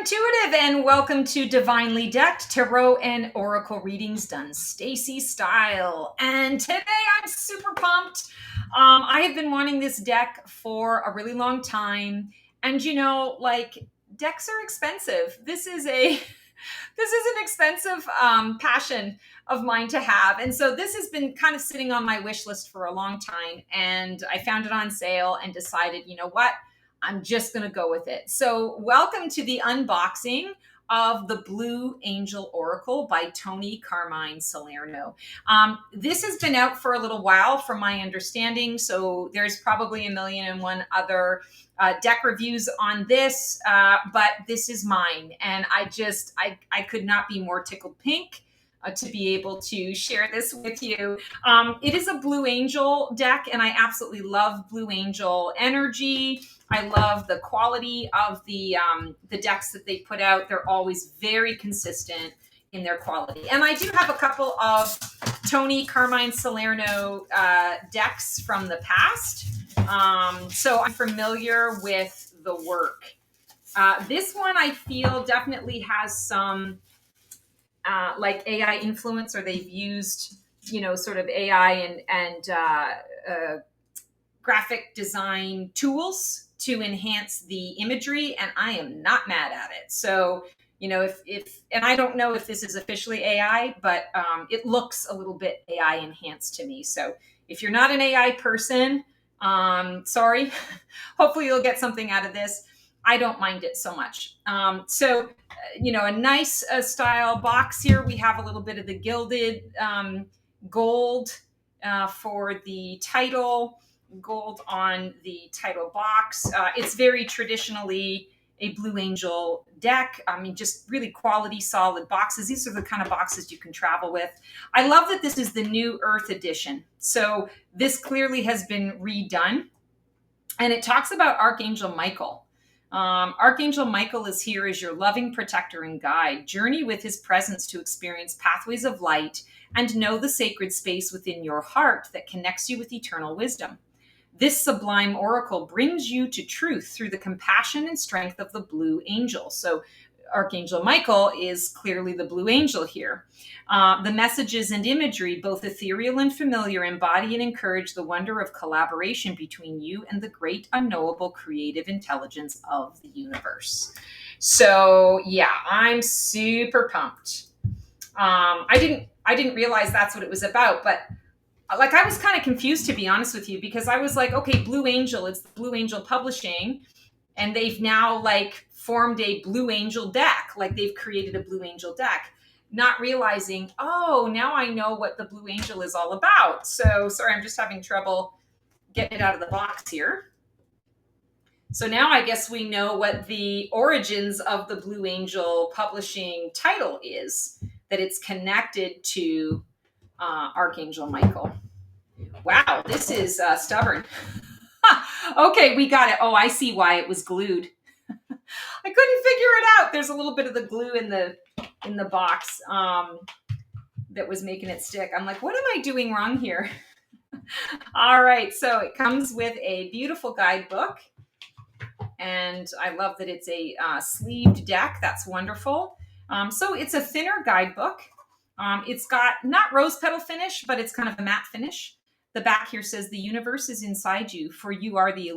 intuitive, and welcome to Divinely Decked Tarot and Oracle Readings done Stacy style. And today I'm super pumped. I have been wanting this deck for a really long time, and decks are expensive. This is an expensive passion of mine to have, and so this has been kind of sitting on my wish list for a long time. And I found it on sale and decided, you know what? I'm just going to go with it. So welcome to the unboxing of the Blue Angel Oracle by Tony Carmine Salerno. This has been out for a little while from my understanding, so there's probably a million and one other deck reviews on this, but this is mine. And I could not be more tickled pink to be able to share this with you. It is a Blue Angel deck, and I absolutely love Blue Angel energy. I love the quality of the decks that they put out. They're always very consistent in their quality. And I do have a couple of Tony Carmine Salerno decks from the past. So I'm familiar with the work. This one I feel definitely has some like AI influence, or they've used, sort of AI and graphic design tools to enhance the imagery, and I am not mad at it. So, if and I don't know if this is officially AI, but it looks a little bit AI enhanced to me. So if you're not an AI person, sorry, hopefully you'll get something out of this. I don't mind it so much. A nice style box here. We have a little bit of the gilded gold for the title, gold on the title box. It's very traditionally a Blue Angel deck. I mean, just really quality, solid boxes. These are the kind of boxes you can travel with. I love that this is the New Earth edition. So this clearly has been redone. And it talks about Archangel Michael. Archangel Michael is here as your loving protector and guide. Journey with his presence to experience pathways of light and know the sacred space within your heart that connects you with eternal wisdom. This sublime oracle brings you to truth through the compassion and strength of the Blue Angel. So Archangel Michael is clearly the Blue Angel here. The messages and imagery, both ethereal and familiar, embody and encourage the wonder of collaboration between you and the great unknowable creative intelligence of the universe. So yeah, I'm super pumped. I didn't realize that's what it was about, but I was kind of confused, to be honest with you, because I was like, okay, Blue Angel, it's Blue Angel Publishing, and they've now formed a Blue Angel deck. They've created a Blue Angel deck, not realizing, oh, now I know what the Blue Angel is all about. So sorry, I'm just having trouble getting it out of the box here. So now I guess we know what the origins of the Blue Angel Publishing title is, that it's connected to Archangel Michael. Wow, this is stubborn. Okay, we got it. Oh, I see why it was glued. I couldn't figure it out. There's a little bit of the glue in the box that was making it stick. I'm like, what am I doing wrong here? All right, so it comes with a beautiful guidebook, and I love that it's a sleeved deck. That's wonderful. So it's a thinner guidebook. It's got not rose petal finish, but it's kind of a matte finish. The back here says, the universe is inside you, for you are the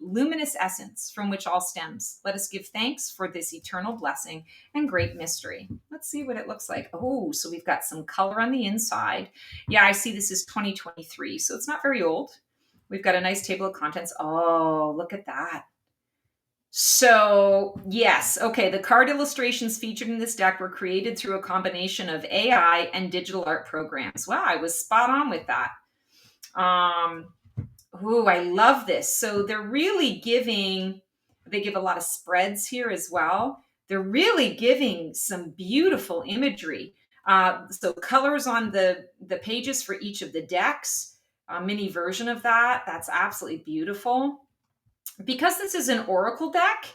luminous essence from which all stems. Let us give thanks for this eternal blessing and great mystery. Let's see what it looks like. Oh, so we've got some color on the inside. Yeah, I see this is 2023, so it's not very old. We've got a nice table of contents. Oh, look at that. So yes, okay, the card illustrations featured in this deck were created through a combination of AI and digital art programs. Wow, I was spot on with that. I love this. So they give a lot of spreads here as well. They're really giving some beautiful imagery. So colors on the pages for each of the decks, a mini version of that. That's absolutely beautiful. Because this is an oracle deck,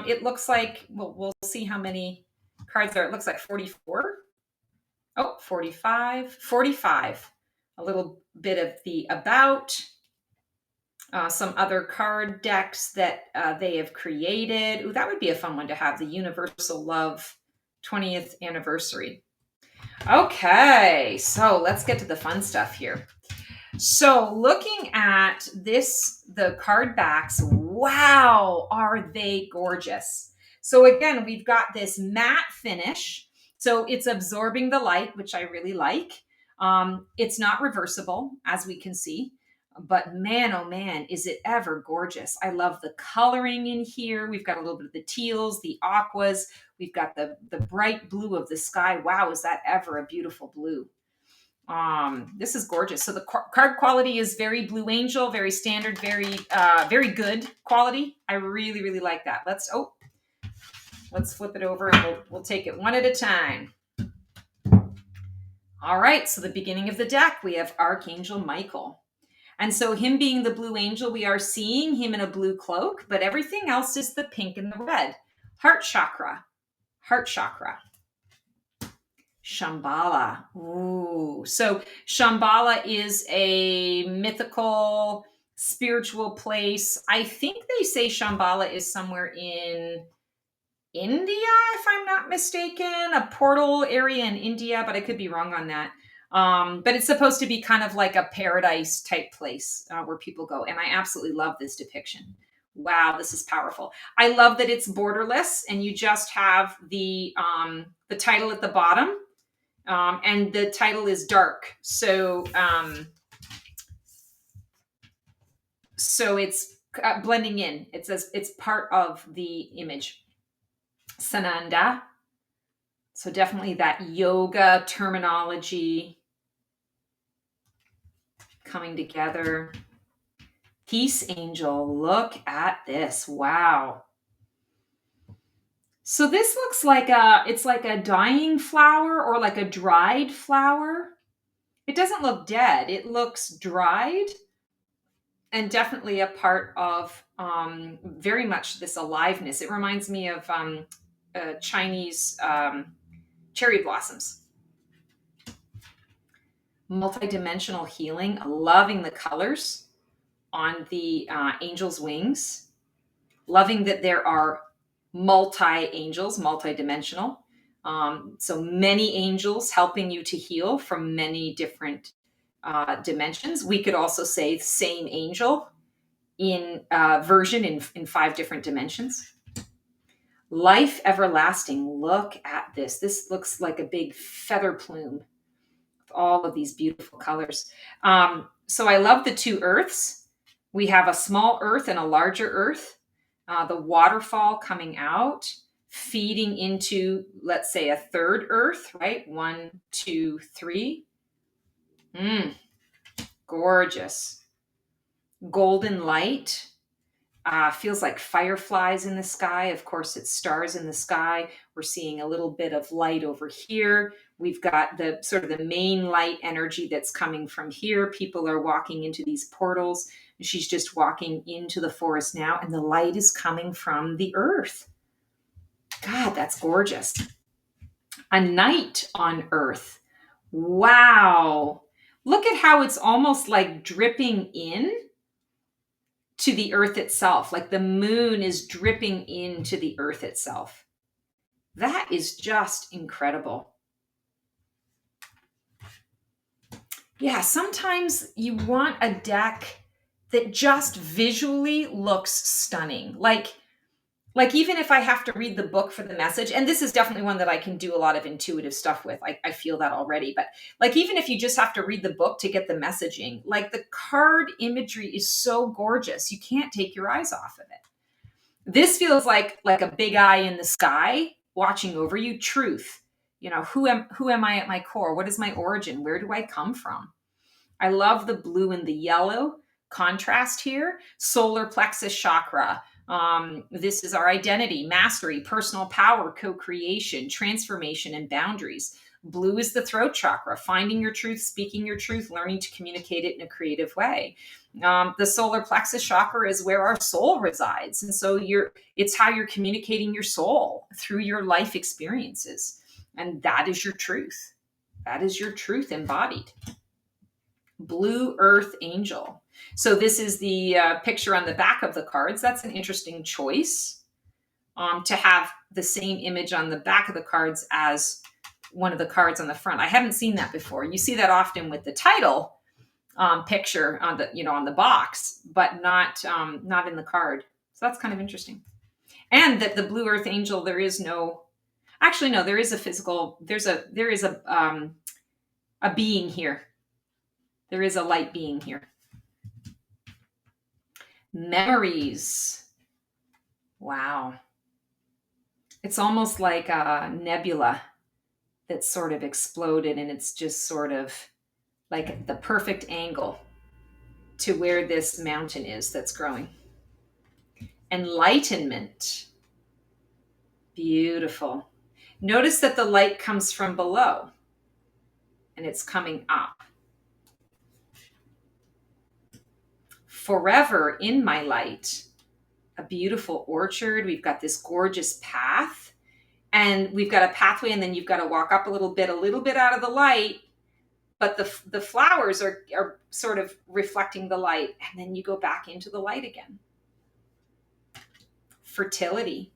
it looks like, we'll see how many cards there. It looks like 44. Oh, 45. A little bit of the about, some other card decks that they have created. Ooh, that would be a fun one to have, the Universal Love 20th anniversary. Okay, so let's get to the fun stuff here. So looking at this, the card backs, wow, are they gorgeous. So again, we've got this matte finish. So it's absorbing the light, which I really like. It's not reversible, as we can see. But man, oh man, is it ever gorgeous. I love the coloring in here. We've got a little bit of the teals, the aquas. We've got the bright blue of the sky. Wow, is that ever a beautiful blue. This is gorgeous. So the card quality is very Blue Angel, very standard, very good quality. I really, really like that. Let's flip it over and we'll take it one at a time. All right, so the beginning of the deck, we have Archangel Michael. And so him being the Blue Angel, we are seeing him in a blue cloak, but everything else is the pink and the red. Heart chakra. Shambhala. Ooh. So Shambhala is a mythical, spiritual place. I think they say Shambhala is somewhere in India, if I'm not mistaken, a portal area in India, but I could be wrong on that. But it's supposed to be kind of like a paradise type place where people go. And I absolutely love this depiction. Wow, this is powerful. I love that it's borderless and you just have the title at the bottom. And the title is dark. So it's blending in. It says it's part of the image. Sananda. So definitely that yoga terminology coming together. Peace Angel. Look at this. Wow. So this looks like it's like a dying flower or like a dried flower. It doesn't look dead. It looks dried and definitely a part of very much this aliveness. It reminds me of Chinese cherry blossoms. Multidimensional healing, loving the colors on the angel's wings, loving that there are multi-angels, multidimensional. So many angels helping you to heal from many different dimensions. We could also say same angel in version in 5 different dimensions. Life everlasting. Look at this. This looks like a big feather plume with all of these beautiful colors. So I love the 2 earths. We have a small earth and a larger earth. The waterfall coming out, feeding into, let's say, a 3rd earth, right? 1, 2, 3. Gorgeous. Golden light. Feels like fireflies in the sky. Of course, it's stars in the sky. We're seeing a little bit of light over here. We've got the sort of the main light energy that's coming from here. People are walking into these portals. She's just walking into the forest now, and the light is coming from the earth. God, that's gorgeous. A night on earth. Wow. Look at how it's almost like dripping in to the earth itself, like the moon is dripping into the earth itself. That is just incredible. Yeah, sometimes you want a deck that just visually looks stunning. Like even if I have to read the book for the message, and this is definitely one that I can do a lot of intuitive stuff with. I feel that already. But like, even if you just have to read the book to get the messaging, like the card imagery is so gorgeous. You can't take your eyes off of it. This feels like a big eye in the sky watching over you. Truth. You know, who am I at my core? What is my origin? Where do I come from? I love the blue and the yellow contrast here. Solar plexus chakra. This is our identity, mastery, personal power, co-creation, transformation, and boundaries. Blue is the throat chakra, finding your truth, speaking your truth, learning to communicate it in a creative way. The solar plexus chakra is where our soul resides. And so it's how you're communicating your soul through your life experiences. And that is your truth. That is your truth embodied. Blue Earth Angel. So this is the picture on the back of the cards. That's an interesting choice, to have the same image on the back of the cards as one of the cards on the front. I haven't seen that before. You see that often with the title picture on the box, but not in the card. So that's kind of interesting. And that the Blue Earth Angel, there is no, actually no, there is a physical, there is a being here. There is a light being here. Memories. Wow. It's almost like a nebula that sort of exploded, and it's just sort of like the perfect angle to where this mountain is that's growing. Enlightenment. Beautiful. Notice that the light comes from below and it's coming up. Forever in my light. A beautiful orchard. We've got this gorgeous path, and we've got a pathway, and then you've got to walk up a little bit out of the light, but the flowers are sort of reflecting the light, and then you go back into the light again. Fertility.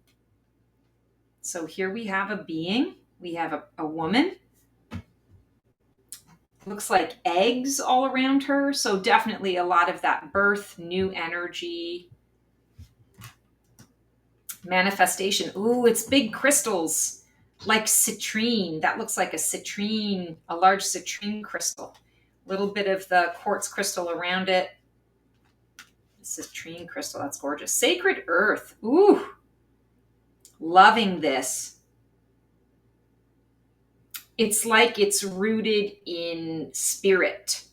So here we have a being. We have a woman. Looks like eggs all around her. So definitely a lot of that birth, new energy. Manifestation. Ooh, it's big crystals like citrine. That looks like a citrine, a large citrine crystal. A little bit of the quartz crystal around it. Citrine crystal, that's gorgeous. Sacred earth. Ooh, loving this. It's like it's rooted in spirit.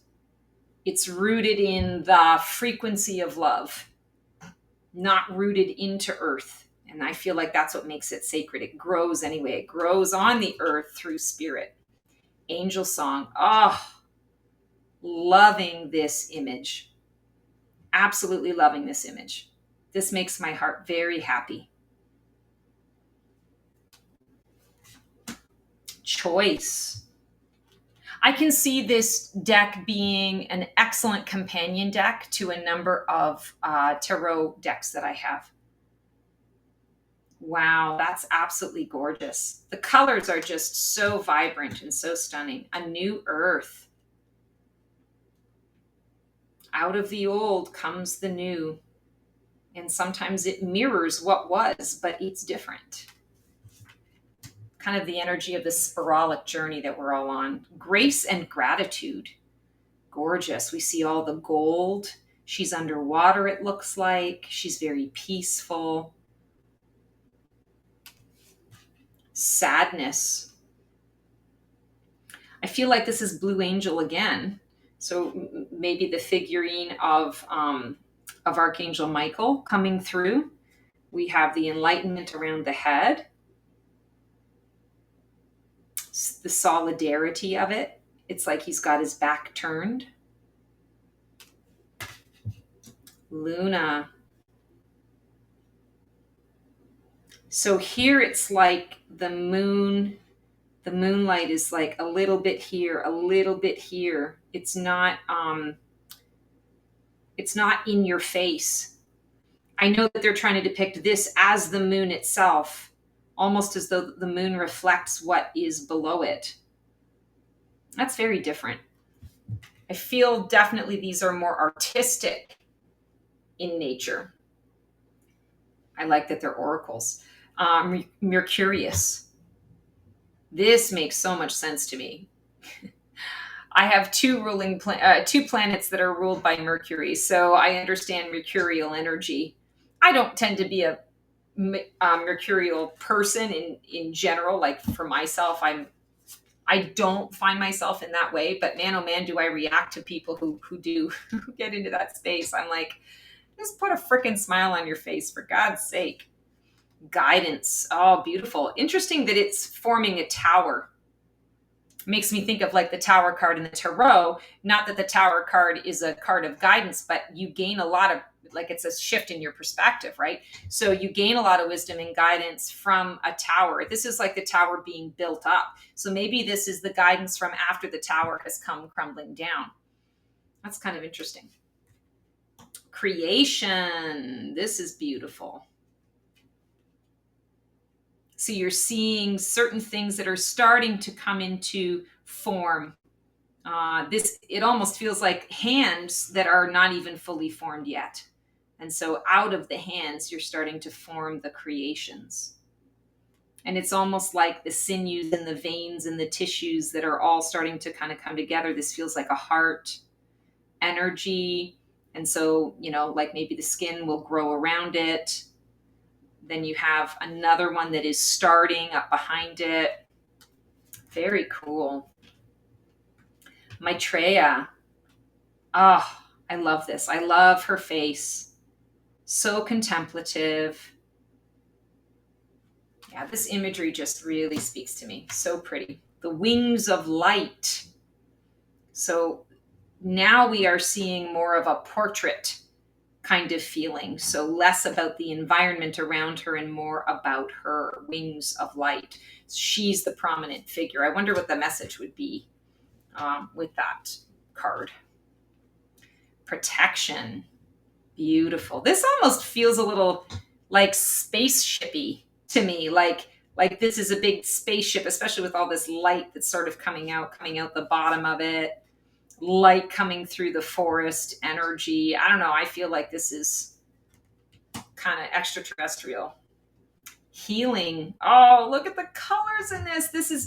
It's rooted in the frequency of love, not rooted into earth. And I feel like that's what makes it sacred. It grows anyway. It grows on the earth through spirit. Angel song. Oh, loving this image. Absolutely loving this image. This makes my heart very happy. Choice. I can see this deck being an excellent companion deck to a number of tarot decks that I have. Wow, that's absolutely gorgeous. The colors are just so vibrant and so stunning. A new earth. Out of the old comes the new. And sometimes it mirrors what was, but it's different. Kind of the energy of the spiralic journey that we're all on. Grace and gratitude. Gorgeous. We see all the gold. She's underwater, it looks like. She's very peaceful. Sadness. I feel like this is Blue Angel again. So maybe the figurine of Archangel Michael coming through. We have the enlightenment around the head. The solidarity of it. It's like he's got his back turned. Luna. So here it's like the moon, the moonlight is like a little bit here, a little bit here. It's not in your face. I know that they're trying to depict this as the moon itself, almost as though the moon reflects what is below it. That's very different. I feel definitely these are more artistic in nature. I like that they're oracles. Mercurius. This makes so much sense to me. I have two planets that are ruled by Mercury, so I understand mercurial energy. I don't tend to be a mercurial person in general. Like for myself, I don't find myself in that way, but man, oh man, do I react to people who do who get into that space. I'm like, just put a freaking smile on your face, for God's sake. Guidance. Oh, beautiful. Interesting that it's forming a tower. Makes me think of like the Tower card in the tarot. Not that the Tower card is a card of guidance, but you gain a lot of, like, it's a shift in your perspective, right? So you gain a lot of wisdom and guidance from a tower. This is like the tower being built up. So maybe this is the guidance from after the tower has come crumbling down. That's kind of interesting. Creation. This is beautiful. So you're seeing certain things that are starting to come into form. It almost feels like hands that are not even fully formed yet. And so out of the hands, you're starting to form the creations. And it's almost like the sinews and the veins and the tissues that are all starting to kind of come together. This feels like a heart energy. And so, like maybe the skin will grow around it. Then you have another one that is starting up behind it. Very cool. Maitreya. Oh, I love this. I love her face. So contemplative. Yeah, this imagery just really speaks to me. So pretty. The wings of light. So now we are seeing more of a portrait kind of feeling. So less about the environment around her and more about her wings of light. She's the prominent figure. I wonder what the message would be with that card. Protection. Beautiful. This almost feels a little like spaceshipy to me. Like this is a big spaceship, especially with all this light that's sort of coming out the bottom of it. Light coming through the forest energy. I don't know. I feel like this is kind of extraterrestrial. Healing. Oh, look at the colors in this. These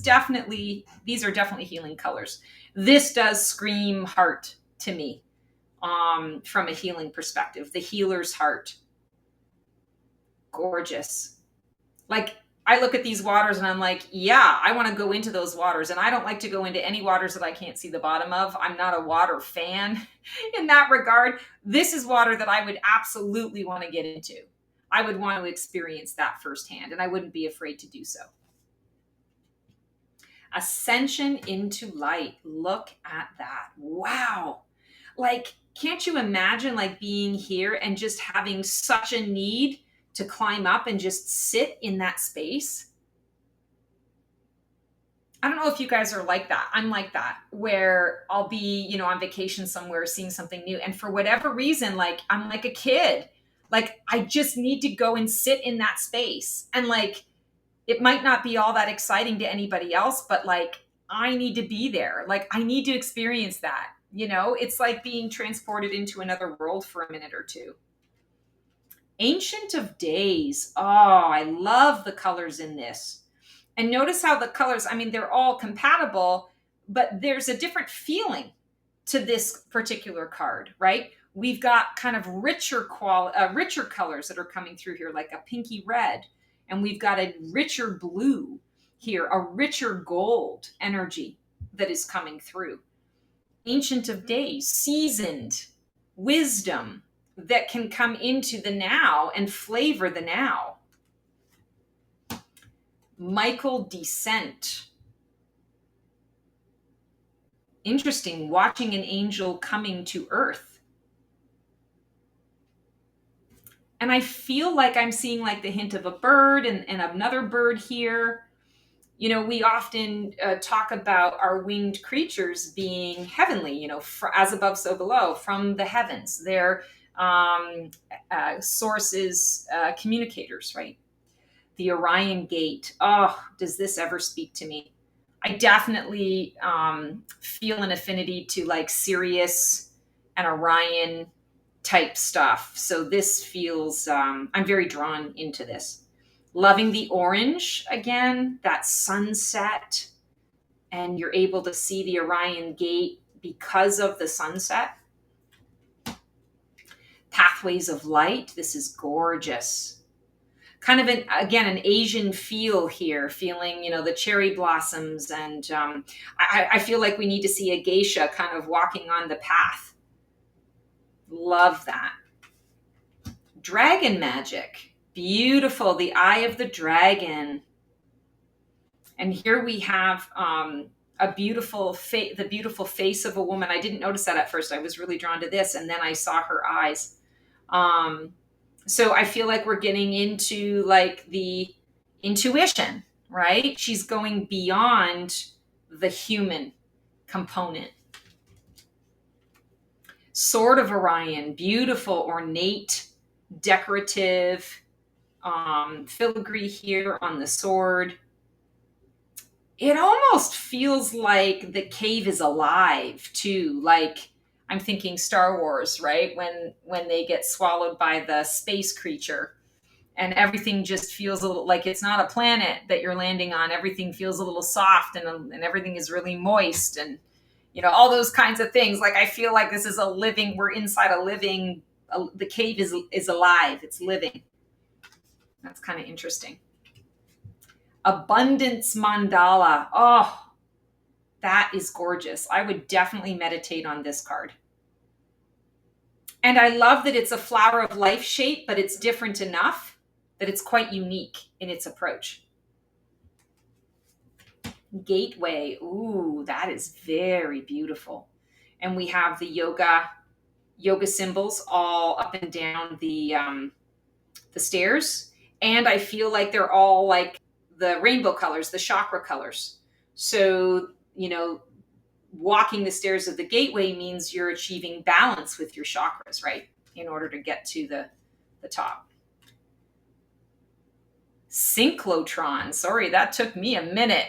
are definitely healing colors. This does scream heart to me. From a healing perspective, the healer's heart. Gorgeous. Like, I look at these waters and I'm like, yeah, I want to go into those waters. And I don't like to go into any waters that I can't see the bottom of. I'm not a water fan in that regard. This is water that I would absolutely want to get into. I would want to experience that firsthand, and I wouldn't be afraid to do so. Ascension into light. Look at that. Wow. Like, can't you imagine like being here and just having such a need to climb up and just sit in that space? I don't know if you guys are like that. I'm like that, where I'll be, on vacation somewhere, seeing something new. And for whatever reason, like I'm like a kid, like I just need to go and sit in that space. And like, it might not be all that exciting to anybody else, but like, I need to be there. Like I need to experience that. It's like being transported into another world for a minute or two. Ancient of Days. Oh, I love the colors in this. And notice how the colors, I mean, they're all compatible, but there's a different feeling to this particular card, right? We've got kind of richer colors that are coming through here, like a pinky red. And we've got a richer blue here, a richer gold energy that is coming through. Ancient of Days, seasoned, wisdom that can come into the now and flavor the now. Michael Descent. Interesting, watching an angel coming to earth. And I feel like I'm seeing like the hint of a bird and another bird here. We often talk about our winged creatures being heavenly, as above, so below, from the heavens. They're sources, communicators, right? The Orion Gate. Oh, does this ever speak to me? I definitely feel an affinity to like Sirius and Orion type stuff. So this feels, I'm very drawn into this. Loving the orange again, that sunset, and you're able to see the Orion Gate because of the sunset. Pathways of Light. This is gorgeous. Kind of an Asian feel here, feeling, the cherry blossoms. And I feel like we need to see a geisha kind of walking on the path. Love that. Dragon magic. Beautiful. The Eye of the Dragon. And here we have the beautiful face of a woman. I didn't notice that at first. I was really drawn to this. And then I saw her eyes. So I feel like we're getting into like the intuition, right? She's going beyond the human component. Sword of Orion, beautiful, ornate, decorative, filigree here on the sword. It almost feels like the cave is alive too. Like I'm thinking Star Wars, right? When they get swallowed by the space creature and everything just feels a little like it's not a planet that you're landing on. Everything feels a little soft and everything is really moist and all those kinds of things. Like I feel like this is a living, we're inside a living, the cave is alive. It's living. That's kind of interesting. Abundance mandala. Oh, that is gorgeous. I would definitely meditate on this card. And I love that it's a flower of life shape, but it's different enough that it's quite unique in its approach. Gateway. Ooh, that is very beautiful. And we have the yoga symbols all up and down the stairs. And I feel like they're all like the rainbow colors, the chakra colors. So, walking the stairs of the gateway means you're achieving balance with your chakras, right? In order to get to the top. Synchlotron. Sorry, that took me a minute.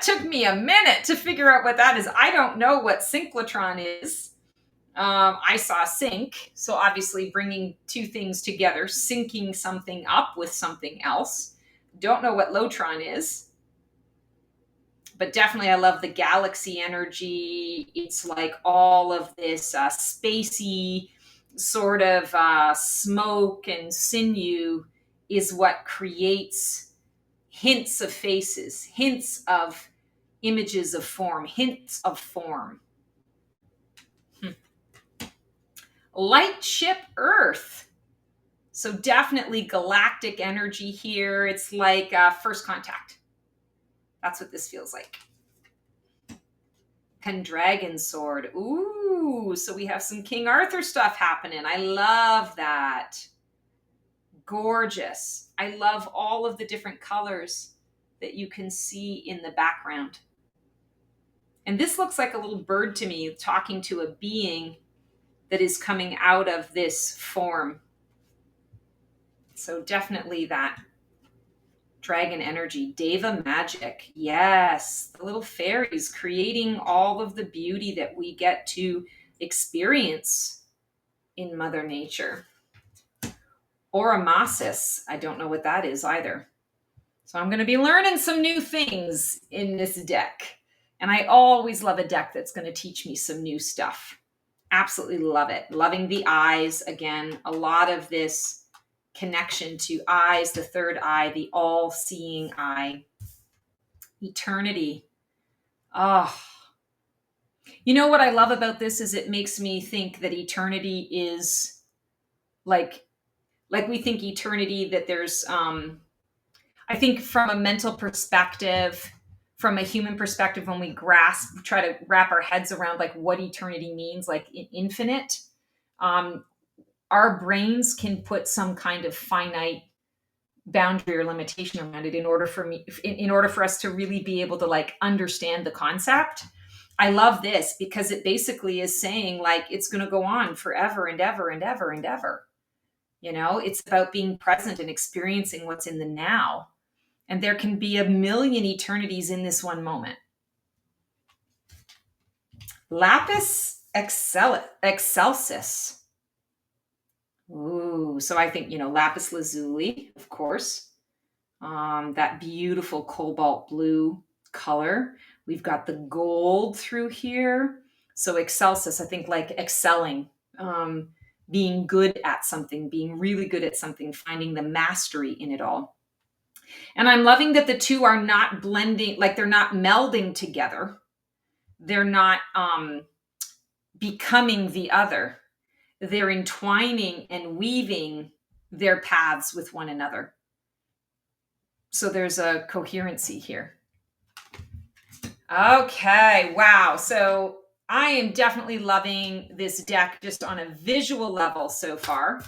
To figure out what that is. I don't know what synchlotron is. I saw sync, so obviously bringing two things together, syncing something up with something else. Don't know what lotron is, but definitely I love the galaxy energy. It's like all of this spacey sort of smoke and sinew is what creates hints of faces, hints of images of form, hints of form. Light ship Earth. So definitely galactic energy here. It's like first contact. That's what this feels like. Pendragon sword. Ooh, so we have some King Arthur stuff happening. I love that. Gorgeous. I love all of the different colors that you can see in the background. And this looks like a little bird to me talking to a being that is coming out of this form. So definitely that dragon energy. Deva magic. Yes, the little fairies creating all of the beauty that we get to experience in Mother Nature. Oramasis. I don't know what that is either. So I'm going to be learning some new things in this deck. And I always love a deck that's going to teach me some new stuff. Absolutely love it. Loving the eyes. Again, a lot of this connection to eyes, the third eye, the all-seeing eye. Eternity. Oh. You know what I love about this is it makes me think that eternity is like we think eternity, that there's, I think from a mental perspective, from a human perspective, when we try to wrap our heads around like what eternity means, like infinite, our brains can put some kind of finite boundary or limitation around it in order for us to really be able to like understand the concept. I love this because it basically is saying like it's going to go on forever and ever and ever and ever. It's about being present and experiencing what's in the now. And there can be a million eternities in this one moment. Lapis excelsis. Ooh, so I think, lapis lazuli, of course. That beautiful cobalt blue color. We've got the gold through here. So excelsis, I think like excelling, being good at something, being really good at something, finding the mastery in it all. And I'm loving that the two are not blending, like they're not melding together. They're not becoming the other. They're entwining and weaving their paths with one another. So there's a coherency here. Okay, wow. So I am definitely loving this deck just on a visual level so far.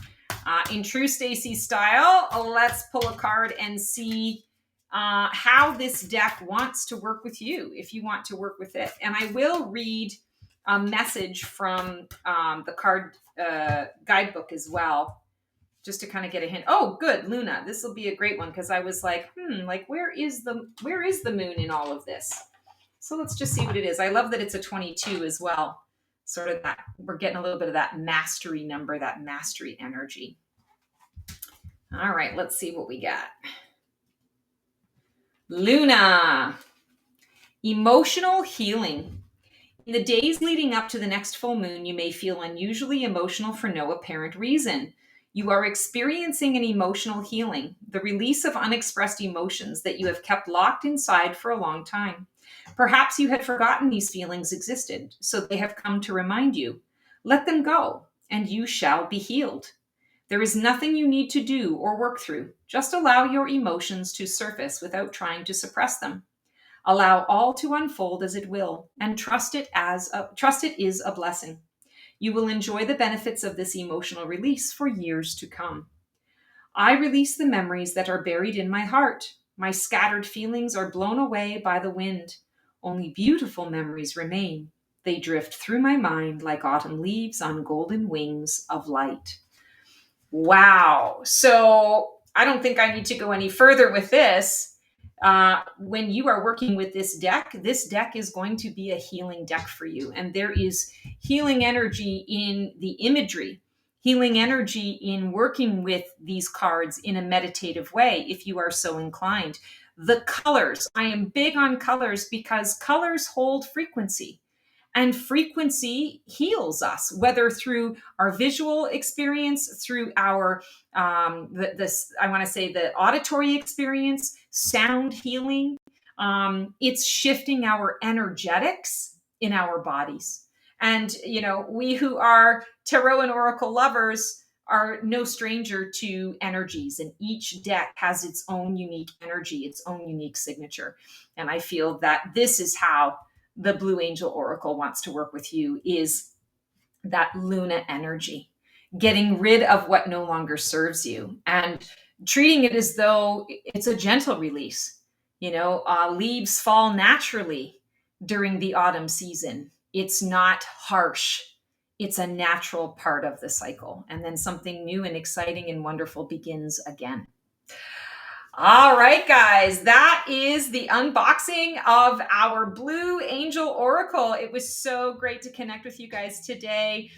In true Stacey style, let's pull a card and see how this deck wants to work with you, if you want to work with it. And I will read a message from the card guidebook as well, just to kind of get a hint. Oh, good, Luna. This will be a great one because I was like, like where is the moon in all of this? So let's just see what it is. I love that it's a 22 as well. Sort of that we're getting a little bit of that mastery number, that mastery energy. All right, let's see what we got. Luna, emotional healing. In the days leading up to the next full moon, you may feel unusually emotional for no apparent reason. You are experiencing an emotional healing, the release of unexpressed emotions that you have kept locked inside for a long time. Perhaps you had forgotten these feelings existed, so they have come to remind you. Let them go, and you shall be healed. There is nothing you need to do or work through. Just allow your emotions to surface without trying to suppress them. Allow all to unfold as it will, and trust it is a blessing. You will enjoy the benefits of this emotional release for years to come. I release the memories that are buried in my heart. My scattered feelings are blown away by the wind. Only beautiful memories remain. They drift through my mind like autumn leaves on golden wings of light. Wow. So I don't think I need to go any further with this. When you are working with this deck is going to be a healing deck for you. And there is healing energy in the imagery, healing energy in working with these cards in a meditative way, if you are so inclined. The colors, I am big on colors because colors hold frequency. And frequency heals us, whether through our visual experience, through our I want to say the auditory experience, sound healing. It's shifting our energetics in our bodies. And we who are tarot and oracle lovers are no stranger to energies, and each deck has its own unique energy, its own unique signature. And I feel that this is how the Blue Angel Oracle wants to work with you, is that Luna energy, getting rid of what no longer serves you and treating it as though it's a gentle release. Leaves fall naturally during the autumn season. It's not harsh. It's a natural part of the cycle. And then something new and exciting and wonderful begins again. All right, guys, that is the unboxing of our Blue Angel Oracle. It was so great to connect with you guys today.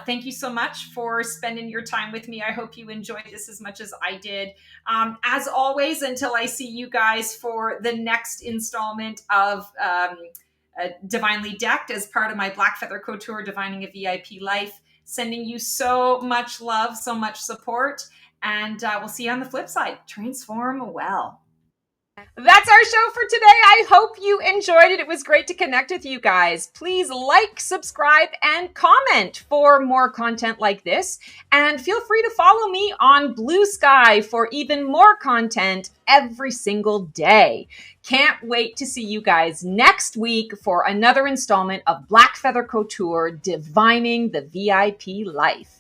Thank you so much for spending your time with me. I hope you enjoyed this as much as I did. As always, until I see you guys for the next installment of Divinely Decked as part of my Black Feather Couture Divining a VIP Life, sending you so much love, so much support. And we'll see you on the flip side. Transform well. That's our show for today. I hope you enjoyed it. It was great to connect with you guys. Please like, subscribe, and comment for more content like this. And feel free to follow me on Blue Sky for even more content every single day. Can't wait to see you guys next week for another installment of Black Feather Couture Divining the VIP Life.